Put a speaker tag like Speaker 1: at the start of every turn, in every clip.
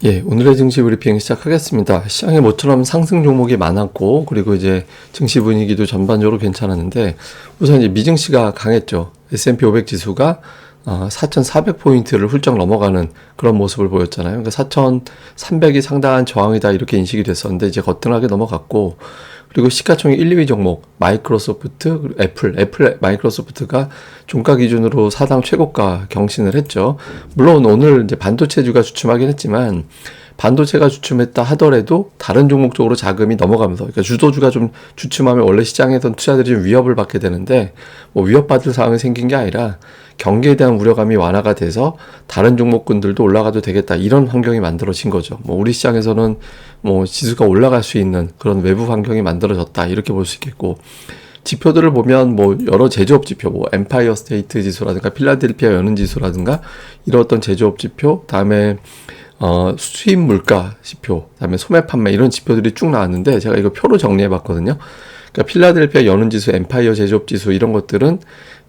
Speaker 1: 예, 오늘의 증시 브리핑 시작하겠습니다. 시장에 모처럼 상승 종목이 많았고, 그리고 이제 증시 분위기도 전반적으로 괜찮았는데, 우선 이제 미증시가 강했죠. S&P 500 지수가 4,400포인트를 훌쩍 넘어가는 그런 모습을 보였잖아요. 그러니까 4,300이 상당한 저항이다 이렇게 인식이 됐었는데 이제 거뜬하게 넘어갔고, 그리고 시가총액 1, 2위 종목 마이크로소프트, 그리고 애플 마이크로소프트가 종가 기준으로 사상 최고가 경신을 했죠. 물론 오늘 이제 반도체주가 주춤하긴 했지만 반도체가 주춤했다 하더라도 다른 종목 쪽으로 자금이 넘어가면서, 그러니까 주도주가 좀 주춤하면 원래 시장에선 투자들이 좀 위협을 받게 되는데, 뭐 위협받을 상황이 생긴 게 아니라 경기에 대한 우려감이 완화가 돼서 다른 종목군들도 올라가도 되겠다 이런 환경이 만들어진 거죠. 뭐 우리 시장에서는 뭐 지수가 올라갈 수 있는 그런 외부 환경이 만들어졌다 이렇게 볼 수 있겠고, 지표들을 보면 뭐 여러 제조업 지표, 뭐 엠파이어 스테이트 지수라든가 필라델피아 연은 지수라든가 이런 어떤 제조업 지표, 다음에 수입 물가 지표, 그다음에 소매 판매 이런 지표들이 쭉 나왔는데 제가 이거 표로 정리해 봤거든요. 그러니까 필라델피아 연은 지수, 엠파이어 제조업 지수 이런 것들은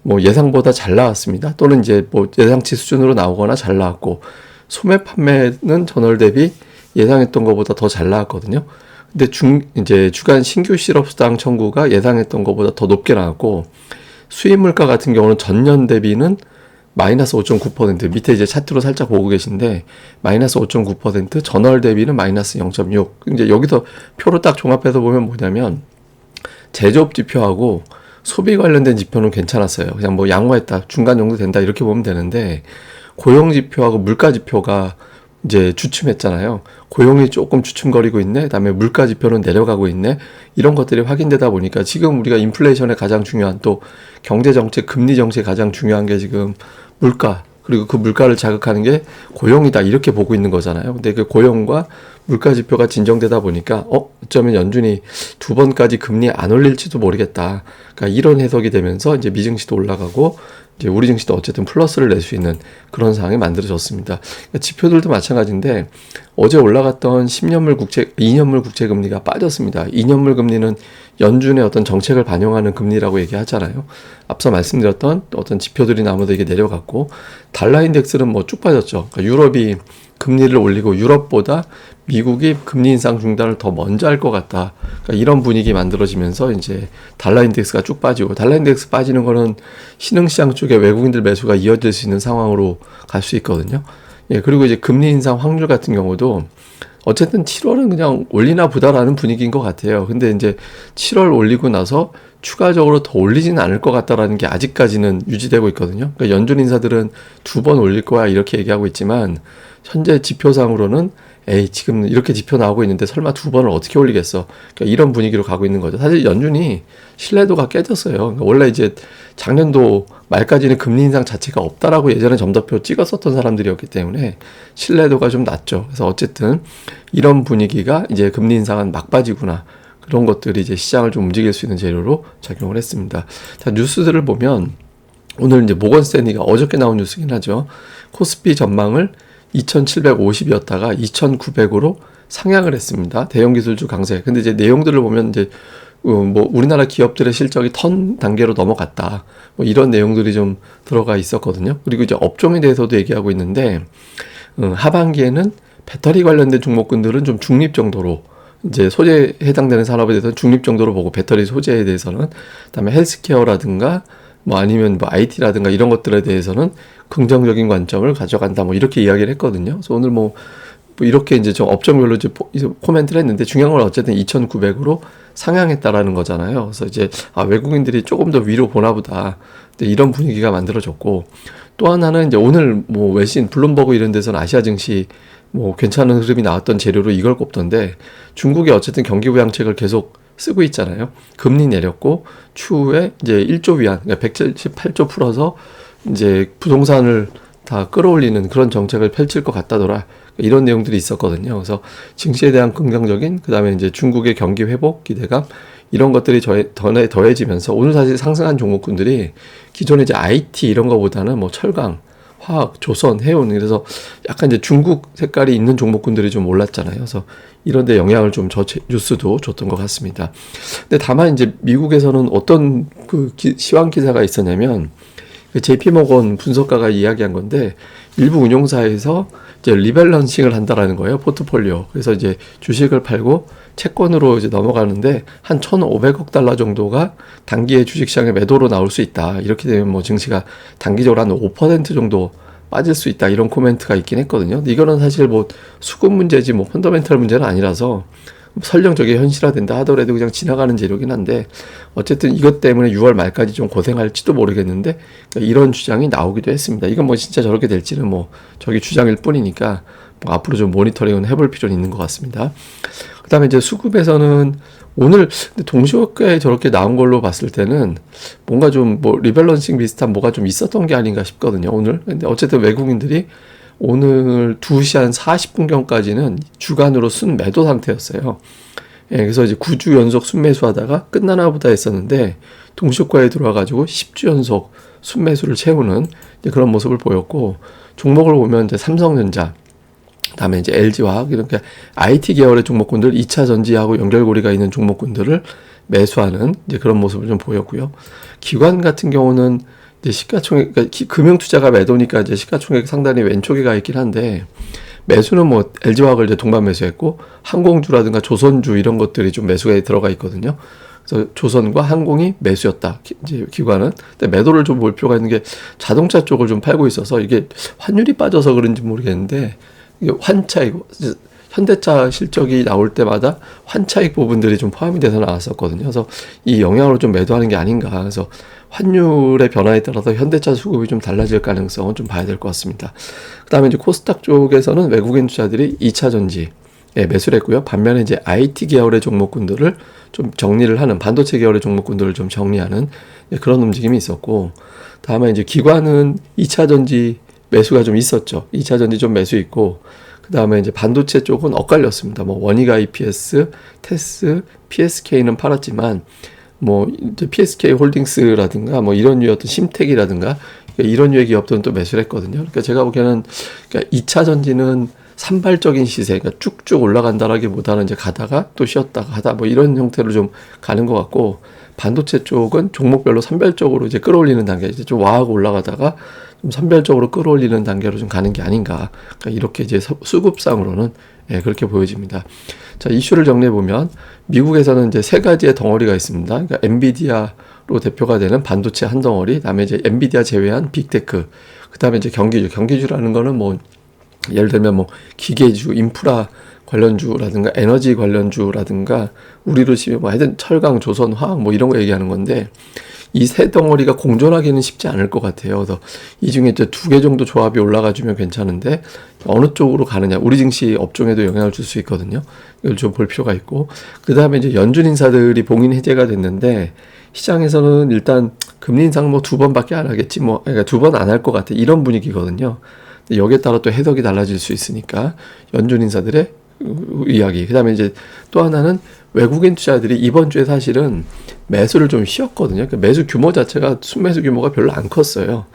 Speaker 1: 뭐 예상보다 잘 나왔습니다. 또는 이제 뭐 예상치 수준으로 나오거나 잘 나왔고, 소매 판매는 전월 대비 예상했던 것보다 더 잘 나왔거든요. 근데 이제 주간 신규 실업수당 청구가 예상했던 것보다 더 높게 나왔고, 수입 물가 같은 경우는 전년 대비는 마이너스 5.9%, 밑에 이제 차트로 살짝 보고 계신데 마이너스 5.9%, 전월 대비는 마이너스 0.6. 이제 여기서 표로 딱 종합해서 보면 뭐냐면 제조업 지표하고 소비 관련된 지표는 괜찮았어요. 그냥 뭐 양호했다, 중간 정도 된다 이렇게 보면 되는데, 고용 지표하고 물가 지표가 이제 주춤했잖아요. 고용이 조금 주춤거리고 있네, 그다음에 물가 지표는 내려가고 있네, 이런 것들이 확인되다 보니까 지금 우리가 인플레이션의 가장 중요한, 또 경제 정책, 금리 정책 가장 중요한 게 지금 물가, 그리고 그 물가를 자극하는 게 고용이다 이렇게 보고 있는 거잖아요. 근데 그 고용과 물가 지표가 진정되다 보니까 어쩌면 연준이 두 번까지 금리 안 올릴지도 모르겠다, 그러니까 이런 해석이 되면서 이제 미증시도 올라가고 이제 우리 증시도 어쨌든 플러스를 낼 수 있는 그런 상황이 만들어졌습니다. 그러니까 지표들도 마찬가지인데 어제 올라갔던 10년물 국채, 2년물 국채 금리가 빠졌습니다. 2년물 금리는 연준의 어떤 정책을 반영하는 금리라고 얘기하잖아요. 앞서 말씀드렸던 어떤 지표들이 나오면서 이게 내려갔고, 달러 인덱스는 뭐 쭉 빠졌죠. 그러니까 유럽이 금리를 올리고 유럽보다 미국이 금리 인상 중단을 더 먼저 할 것 같다, 그러니까 이런 분위기 만들어지면서 이제 달러 인덱스가 쭉 빠지고, 달러 인덱스 빠지는 거는 신흥시장 쪽에 외국인들 매수가 이어질 수 있는 상황으로 갈 수 있거든요. 예, 그리고 이제 금리 인상 확률 같은 경우도 어쨌든 7월은 그냥 올리나 보다라는 분위기인 것 같아요. 근데 이제 7월 올리고 나서 추가적으로 더 올리지는 않을 것 같다라는 게 아직까지는 유지되고 있거든요. 그러니까 연준 인사들은 2번 올릴 거야 이렇게 얘기하고 있지만, 현재 지표상으로는 지금 이렇게 지표 나오고 있는데 설마 2번을 어떻게 올리겠어, 그러니까 이런 분위기로 가고 있는 거죠. 사실 연준이 신뢰도가 깨졌어요. 그러니까 원래 이제 작년도 말까지는 금리 인상 자체가 없다라고 예전에 점도표 찍었었던 사람들이었기 때문에 신뢰도가 좀 낮죠. 그래서 어쨌든 이런 분위기가 이제 금리 인상은 막바지구나, 그런 것들이 이제 시장을 좀 움직일 수 있는 재료로 작용을 했습니다. 자, 뉴스들을 보면 오늘 이제 모건 스탠리가 어저께 나온 뉴스긴 하죠. 코스피 전망을 2,750이었다가 2,900으로 상향을 했습니다. 대형기술주 강세. 근데 이제 내용들을 보면 이제 뭐 우리나라 기업들의 실적이 턴 단계로 넘어갔다, 뭐 이런 내용들이 좀 들어가 있었거든요. 그리고 이제 업종에 대해서도 얘기하고 있는데, 하반기에는 배터리 관련된 종목군들은 좀 중립 정도로, 이제 소재에 해당되는 산업에 대해서는 중립 정도로 보고, 배터리 소재에 대해서는, 그다음에 헬스케어라든가 뭐 아니면 뭐 IT라든가 이런 것들에 대해서는 긍정적인 관점을 가져간다, 뭐 이렇게 이야기를 했거든요. 그래서 오늘 뭐 이렇게 이제 좀 업종별로 이제 코멘트를 했는데, 중요한 건 어쨌든 2,900으로 상향했다라는 거잖아요. 그래서 이제 외국인들이 조금 더 위로 보나 보다, 이런 분위기가 만들어졌고, 또 하나는 이제 오늘 뭐 외신 블룸버그 이런 데서는 아시아 증시 뭐 괜찮은 흐름이 나왔던 재료로 이걸 꼽던데, 중국이 어쨌든 경기 부양책을 계속 쓰고 있잖아요. 금리 내렸고 추후에 이제 1조 위안, 그러니까 178조 풀어서 이제 부동산을 다 끌어올리는 그런 정책을 펼칠 것 같다더라, 이런 내용들이 있었거든요. 그래서 증시에 대한 긍정적인, 그 다음에 이제 중국의 경기 회복 기대감, 이런 것들이 더해지면서 오늘 사실 상승한 종목군들이 기존에 이제 IT 이런 거보다는 뭐 철강, 화학, 조선, 해운, 그래서 약간 이제 중국 색깔이 있는 종목군들이 좀 올랐잖아요. 그래서 이런 데 영향을 좀 뉴스도 줬던 것 같습니다. 근데 다만 이제 미국에서는 어떤 그 시황 기사가 있었냐면, 그 JP모건 분석가가 이야기한 건데, 일부 운용사에서 이제 리밸런싱을 한다라는 거예요. 포트폴리오. 그래서 이제 주식을 팔고 채권으로 이제 넘어가는데 한 1,500억 달러 정도가 단기에 주식시장에 매도로 나올 수 있다. 이렇게 되면 뭐 증시가 단기적으로 한 5% 정도 빠질 수 있다. 이런 코멘트가 있긴 했거든요. 근데 이거는 사실 뭐 수급 문제지 뭐 펀더멘털 문제는 아니라서 설령 저게 현실화된다 하더라도 그냥 지나가는 재료긴 한데 어쨌든 이것 때문에 6월 말까지 좀 고생할지도 모르겠는데 그러니까 이런 주장이 나오기도 했습니다. 이건 뭐 진짜 저렇게 될지는 뭐 저기 주장일 뿐이니까 뭐 앞으로 좀 모니터링은 해볼 필요는 있는 것 같습니다. 그 다음에 이제 수급에서는 오늘 동시호가에 저렇게 나온 걸로 봤을 때는 뭔가 좀 뭐 리밸런싱 비슷한 뭐가 좀 있었던 게 아닌가 싶거든요, 오늘. 근데 어쨌든 외국인들이 오늘 2시 한 40분경까지는 주간으로 순매도 상태였어요. 예, 그래서 이제 9주 연속 순매수 하다가 끝나나 보다 했었는데 동시효과에 들어와가지고 10주 연속 순매수를 채우는 그런 모습을 보였고, 종목을 보면 이제 삼성전자, 그다음에 이제 LG화학 이렇게 IT 계열의 종목군들, 2차 전지하고 연결고리가 있는 종목군들을 매수하는 이제 그런 모습을 좀 보였고요. 기관 같은 경우는 이제 시가총액, 그러니까 금융투자가 매도니까 이제 시가총액 상단이 왼쪽에 가 있긴 한데, 매수는 뭐 LG화학을 이제 동반 매수했고 항공주라든가 조선주 이런 것들이 좀 매수에 들어가 있거든요. 그래서 조선과 항공이 매수였다. 이제 기관은. 근데 매도를 좀 볼 필요가 있는 게 자동차 쪽을 좀 팔고 있어서 이게 환율이 빠져서 그런지 모르겠는데 이게 환차익, 현대차 실적이 나올 때마다 환차익 부분들이 좀 포함이 돼서 나왔었거든요. 그래서 이 영향으로 좀 매도하는 게 아닌가. 그래서 환율의 변화에 따라서 현대차 수급이 좀 달라질 가능성은 좀 봐야 될 것 같습니다. 그 다음에 이제 코스닥 쪽에서는 외국인 투자들이 2차 전지 매수를 했고요. 반면에 이제 IT 계열의 종목군들을 좀 정리를 하는, 반도체 계열의 종목군들을 좀 정리하는 그런 움직임이 있었고, 다음에 이제 기관은 2차 전지 매수가 좀 있었죠. 2차 전지 좀 매수 있고, 그 다음에 이제 반도체 쪽은 엇갈렸습니다. 뭐 원희가 EPS, 테스, PSK는 팔았지만 뭐 이제 PSK 홀딩스라든가 뭐 이런 류의 어떤 심텍이라든가 이런 류의 기업들은 또 매수를 했거든요. 그러니까 제가 보기에는 그러니까 2차 전지는 산발적인 시세, 그러니까 쭉쭉 올라간다라기보다는 이제 가다가 또 쉬었다가 가다 뭐 이런 형태로 좀 가는 것 같고, 반도체 쪽은 종목별로 산발적으로 이제 끌어올리는 단계, 이제 좀 와하고 올라가다가 좀 산발적으로 끌어올리는 단계로 좀 가는 게 아닌가. 그러니까 이렇게 이제 수급상으로는 그렇게 보여집니다. 자, 이슈를 정리해 보면 미국에서는 이제 세 가지의 덩어리가 있습니다. 그러니까 엔비디아로 대표가 되는 반도체 한 덩어리, 그다음에 이제 엔비디아 제외한 빅테크, 그다음에 이제 경기주라는 거는 뭐 예를 들면 뭐 기계주, 인프라 관련주라든가 에너지 관련주라든가 우리로 치면 뭐 하여튼 철강, 조선, 화학 뭐 이런 거 얘기하는 건데, 이 세 덩어리가 공존하기는 쉽지 않을 것 같아요. 그래서 이 중에 이제 2개 정도 조합이 올라가주면 괜찮은데 어느 쪽으로 가느냐, 우리 증시 업종에도 영향을 줄 수 있거든요. 이걸 좀 볼 필요가 있고, 그 다음에 이제 연준 인사들이 봉인 해제가 됐는데 시장에서는 일단 금리 인상 뭐 2번밖에 안 하겠지, 뭐 그러니까 2번 안 할 것 같아, 이런 분위기거든요. 여기에 따라 또 해석이 달라질 수 있으니까 연준 인사들의 이야기. 그 다음에 이제 또 하나는 외국인 투자들이 이번 주에 사실은 매수를 좀 쉬었거든요. 그러니까 매수 규모 자체가 순매수 규모가 별로 안 컸어요.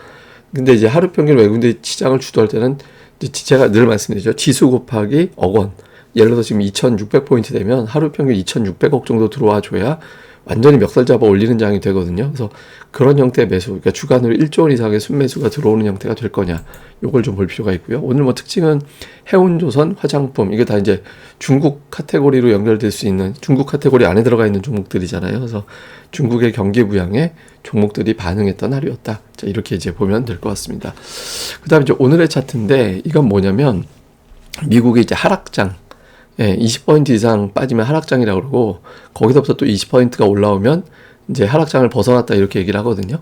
Speaker 1: 근데 이제 하루 평균 외국인들이 시장을 주도할 때는 이제 제가 늘 말씀드리죠. 지수 곱하기 억 원. 예를 들어서 지금 2,600포인트 되면 하루 평균 2,600억 정도 들어와 줘야 완전히 멱살 잡아 올리는 장이 되거든요. 그래서 그런 형태의 매수, 그러니까 주간으로 1조 원 이상의 순매수가 들어오는 형태가 될 거냐, 요걸 좀 볼 필요가 있고요. 오늘 뭐 특징은 해운조선, 화장품, 이게 다 이제 중국 카테고리로 연결될 수 있는, 중국 카테고리 안에 들어가 있는 종목들이잖아요. 그래서 중국의 경기 부양에 종목들이 반응했던 하루였다. 자, 이렇게 이제 보면 될 것 같습니다. 그 다음에 이제 오늘의 차트인데, 이건 뭐냐면 미국의 이제 하락장, 20포인트 이상 빠지면 하락장이라고 그러고, 거기서부터 또 20포인트가 올라오면 이제 하락장을 벗어났다, 이렇게 얘기를 하거든요.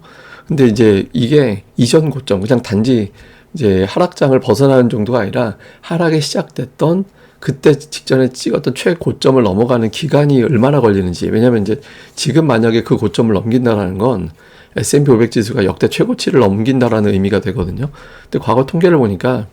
Speaker 1: 근데 이제 이게 이전 고점, 그냥 단지 이제 하락장을 벗어나는 정도가 아니라 하락이 시작됐던 그때 직전에 찍었던 최고점을 넘어가는 기간이 얼마나 걸리는지. 왜냐면 이제 지금 만약에 그 고점을 넘긴다라는 건 S&P 500 지수가 역대 최고치를 넘긴다라는 의미가 되거든요. 근데 과거 통계를 보니까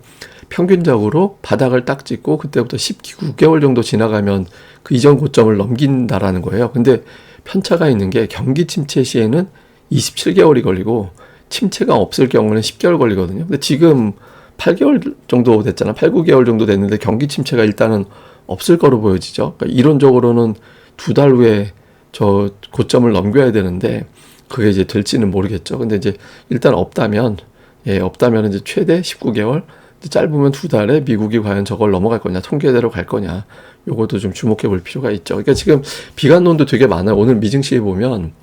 Speaker 1: 평균적으로 바닥을 딱 찍고 그때부터 19개월 정도 지나가면 그 이전 고점을 넘긴다라는 거예요. 근데 편차가 있는 게 경기 침체 시에는 27개월이 걸리고 침체가 없을 경우는 10개월 걸리거든요. 근데 지금 8개월 정도 됐잖아. 8, 9개월 정도 됐는데 경기 침체가 일단은 없을 거로 보여지죠. 그러니까 이론적으로는 2달 후에 저 고점을 넘겨야 되는데 그게 이제 될지는 모르겠죠. 근데 이제 일단 없다면, 없다면 이제 최대 19개월, 짧으면 2달에 미국이 과연 저걸 넘어갈 거냐, 통계대로 갈 거냐, 요것도 좀 주목해 볼 필요가 있죠. 그러니까 지금 비관론도 되게 많아요. 오늘 미증시에 보면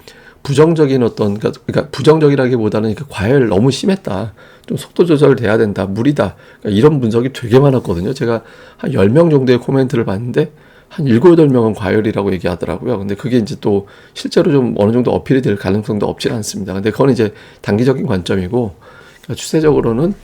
Speaker 1: 부정적인 그러니까 부정적이라기보다는 과열 너무 심했다. 좀 속도 조절돼야 된다. 무리다. 그러니까 이런 분석이 되게 많았거든요. 제가 한 10명 정도의 코멘트를 봤는데 한 7, 8명은 과열이라고 얘기하더라고요. 근데 그게 이제 또 실제로 좀 어느 정도 어필이 될 가능성도 없지는 않습니다. 근데 그건 이제 단기적인 관점이고, 그러니까 추세적으로는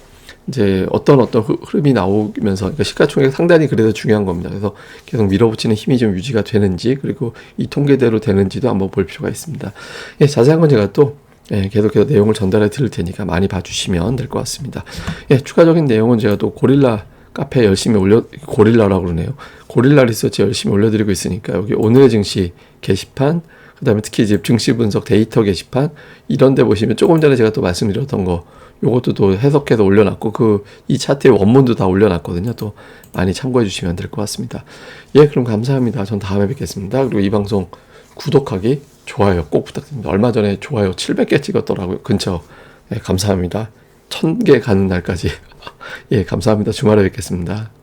Speaker 1: 이제 어떤 흐름이 나오면서, 그러니까 시가총액 상단이 그래서 중요한 겁니다. 그래서 계속 밀어붙이는 힘이 좀 유지가 되는지, 그리고 이 통계대로 되는지도 한번 볼 필요가 있습니다. 예, 자세한 건 제가 또 계속해서 내용을 전달해 드릴 테니까 많이 봐주시면 될 것 같습니다. 예, 추가적인 내용은 제가 또 고릴라 카페 열심히 고릴라라고 그러네요. 고릴라 리서치 열심히 올려드리고 있으니까 여기 오늘의 증시 게시판, 그 다음에 특히 이제 증시 분석 데이터 게시판, 이런 데 보시면 조금 전에 제가 또 말씀드렸던 거, 요것도 또 해석해서 올려놨고, 이 차트의 원문도 다 올려놨거든요. 또 많이 참고해 주시면 될 것 같습니다. 예, 그럼 감사합니다. 전 다음에 뵙겠습니다. 그리고 이 방송 구독하기, 좋아요 꼭 부탁드립니다. 얼마 전에 좋아요 700개 찍었더라고요. 근처. 예, 감사합니다. 1000개 가는 날까지. 예, 감사합니다. 주말에 뵙겠습니다.